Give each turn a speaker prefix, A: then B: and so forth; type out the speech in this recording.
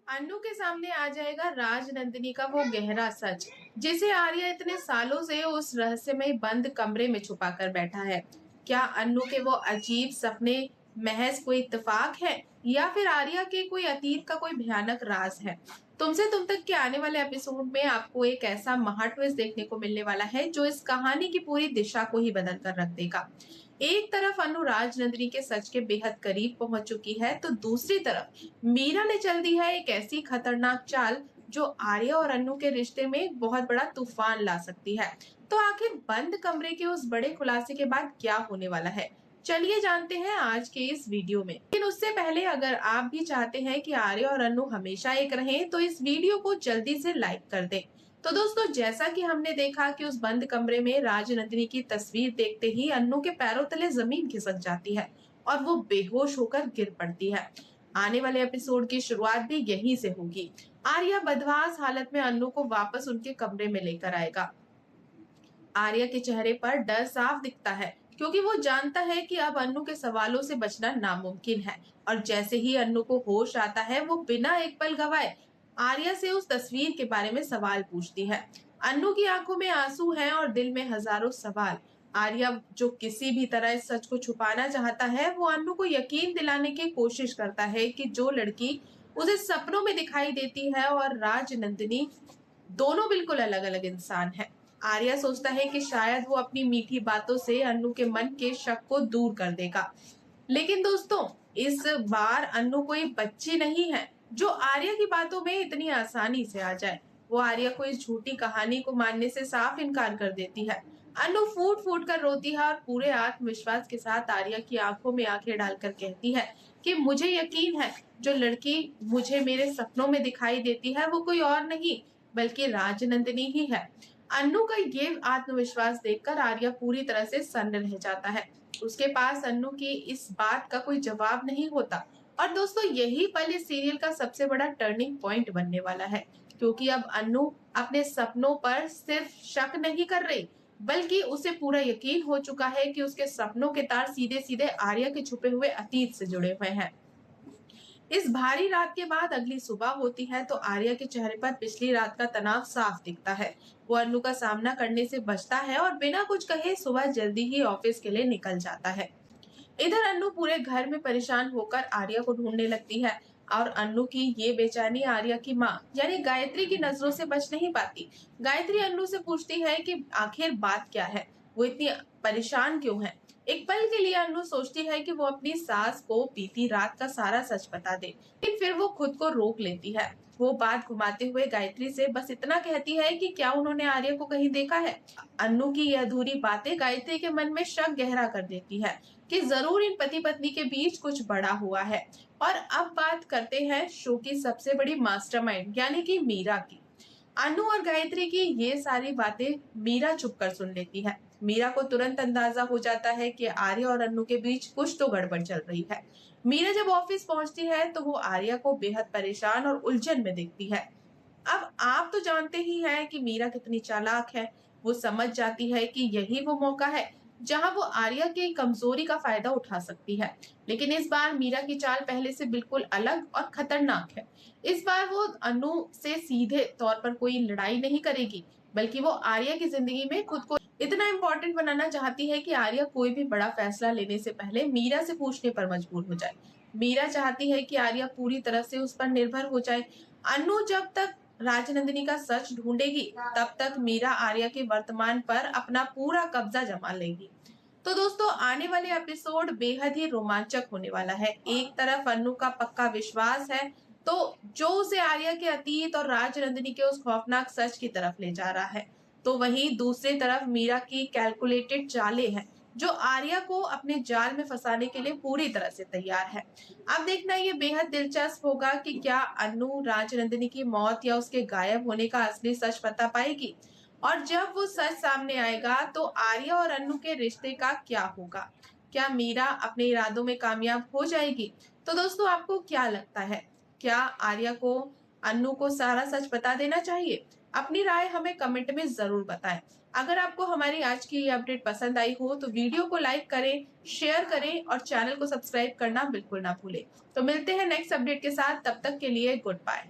A: अन्नू के सामने आ जाएगा राजनंदिनी का वो गहरा सच, जिसे आर्या इतने सालों से उस रहस्यमय बंद कमरे में छुपा कर बैठा है। क्या अन्नू के वो अजीब सपने महज कोई इत्तेफाक है, या फिर आर्या के कोई अतीत का कोई भयानक राज है? तुमसे तुम तक के आने वाले एपिसोड में आपको एक ऐसा महा ट्विस्ट देखने को मिलने वाला है जो इस कहानी की पूरी दिशा को ही बदल कर रख देगा। एक तरफ अनु राजनंदिनी के सच के बेहद करीब पहुंच चुकी है, तो दूसरी तरफ मीरा ने चल दी है एक ऐसी खतरनाक चाल जो आर्या और अनु के रिश्ते में एक बहुत बड़ा तूफान ला सकती है। तो आखिर बंद कमरे के उस बड़े खुलासे के बाद क्या होने वाला है, चलिए जानते हैं आज के इस वीडियो में। लेकिन उससे पहले अगर आप भी चाहते हैं कि आर्या और अनु हमेशा एक रहें, तो इस वीडियो को जल्दी से लाइक कर दें। तो दोस्तों, जैसा कि हमने देखा कि उस बंद कमरे में राजनंदिनी की तस्वीर देखते ही अन्नू के पैरों तले जमीन खिसक जाती है और वो बेहोश होकर गिर पड़ती है। आने वाले एपिसोड की शुरुआत भी यहीं से होगी। आर्या बदमाश हालत में अन्नू को वापस उनके कमरे में लेकर आएगा। आर्या के चेहरे पर डर साफ दिखता है, क्योंकि वो जानता है कि अब अन्नू के सवालों से बचना नामुमकिन है। और जैसे ही अन्नू को होश आता है, वो बिना एक पल गवाए आर्या से उस तस्वीर के बारे में सवाल पूछती है। अन्नू की आंखों में आंसू हैं और दिल में हजारों सवाल। आर्या, जो किसी भी तरह इस सच को छुपाना चाहता है, वो अन्नू को यकीन दिलाने की कोशिश करता है कि जो लड़की उसे सपनों में दिखाई देती है और राजनंदिनी दोनों बिल्कुल अलग अलग इंसान हैं। आर्या सोचता है कि शायद वो अपनी मीठी बातों से अन्नू के मन के शक को दूर कर देगा। लेकिन दोस्तों, इस बार अन्नू कोई बच्ची नहीं है जो आर्या की बातों में इतनी आसानी से आ जाए। वो आर्या को इस झूठी कहानी को मानने से साफ इनकार कर देती है। अन्नू फूट फूट कर रोती है और पूरे आत्मविश्वास के साथ आर्या की आंखों में आंखें डालकर कहती है कि मुझे यकीन है, जो लड़की मुझे मेरे सपनों में दिखाई देती है वो कोई और नहीं बल्कि राजनंदिनी ही है। अन्नू का ये आत्मविश्वास देखकर आर्या पूरी तरह से सन्न रह जाता है। उसके पास अन्नू की इस बात का कोई जवाब नहीं होता। और दोस्तों, यही पल इस सीरियल का सबसे बड़ा टर्निंग पॉइंट बनने वाला है, क्योंकि अब अन्नू अपने सपनों पर सिर्फ शक नहीं कर रही, बल्कि उसे पूरा यकीन हो चुका है कि उसके सपनों के तार सीधे सीधे आर्या के छुपे हुए अतीत से जुड़े हुए हैं। इस भारी रात के बाद अगली सुबह होती है, तो आर्या के चेहरे पर पिछली रात का तनाव साफ दिखता है। वो अन्नू का सामना करने से बचता है और बिना कुछ कहे सुबह जल्दी ही ऑफिस के लिए निकल जाता है। इधर अन्नू पूरे घर में परेशान होकर आर्या को ढूंढने लगती है, और अन्नू की ये बेचैनी आर्या की माँ यानी गायत्री की नजरों से बच नहीं पाती। गायत्री अन्नू से पूछती है कि आखिर बात क्या है, वो इतनी परेशान क्यों है। एक पल के लिए अन्नू सोचती है कि वो अपनी सास को बीती रात का सारा सच बता दे, लेकिन फिर वो खुद को रोक लेती है। वो बात घुमाते हुए गायत्री से बस इतना कहती है कि क्या उन्होंने आर्या को कहीं देखा है। अन्नू की यह अधूरी बातें गायत्री के मन में शक गहरा कर देती है कि जरूर इन पति पत्नी के बीच कुछ बड़ा हुआ है। और अब बात करते हैं शो की सबसे बड़ी मास्टरमाइंड यानी कि मीरा की। अनु और गायत्री की ये सारी बातें मीरा चुपकर सुन लेती है। मीरा को तुरंत अंदाजा हो जाता है कि आर्या और अनु के बीच कुछ तो गड़बड़ चल रही है। मीरा जब ऑफिस पहुंचती है, तो वो आर्या को बेहद परेशान और उलझन में देखती है। अब आप तो जानते ही हैं कि मीरा कितनी चालाक है। वो समझ जाती है कि यही वो मौका है जहां वो आर्या की कमजोरी का फायदा उठा सकती है। लेकिन इस बार मीरा की चाल पहले से बिल्कुल अलग और खतरनाक है। इस बार वो अनु से सीधे तौर पर कोई लड़ाई नहीं करेगी, बल्कि वो आर्या की जिंदगी में खुद को इतना इम्पोर्टेंट बनाना चाहती है कि आर्या कोई भी बड़ा फैसला लेने से पहले मीरा से पूछने पर मजबूर हो जाए। मीरा चाहती है कि आर्या पूरी तरह से उस पर निर्भर हो जाए। अनु जब तक राजनंदिनी का सच ढूंढेगी, तब तक मीरा आर्या के वर्तमान पर अपना पूरा कब्जा जमा लेगी। तो दोस्तों, आने वाले एपिसोड बेहद ही रोमांचक होने वाला है। एक तरफ अनु का पक्का विश्वास है, तो जो उसे आर्या के अतीत और राजनंदिनी के उस खौफनाक सच की तरफ ले जा रहा है, तो वहीं दूसरी तरफ मीरा की कैलकुलेटेड चालें हैं जो आर्या को अपने जाल में फंसाने के लिए पूरी तरह से तैयार है। अब देखना ये बेहद दिलचस्प होगा कि क्या अनु राजनंदिनी की मौत या उसके गायब होने का असली सच बता पाएगी। और जब वो सच सामने आएगा, तो आर्या और अनु के रिश्ते का क्या होगा। क्या मीरा अपने इरादों में कामयाब हो जाएगी? तो दोस्तों, आपको क्या लगता है, क्या आर्या को अनु को सारा सच बता देना चाहिए? अपनी राय हमें कमेंट में जरूर बताएं। अगर आपको हमारी आज की ये अपडेट पसंद आई हो तो वीडियो को लाइक करें, शेयर करें और चैनल को सब्सक्राइब करना बिल्कुल ना भूलें। तो मिलते हैं नेक्स्ट अपडेट के साथ, तब तक के लिए गुड बाय।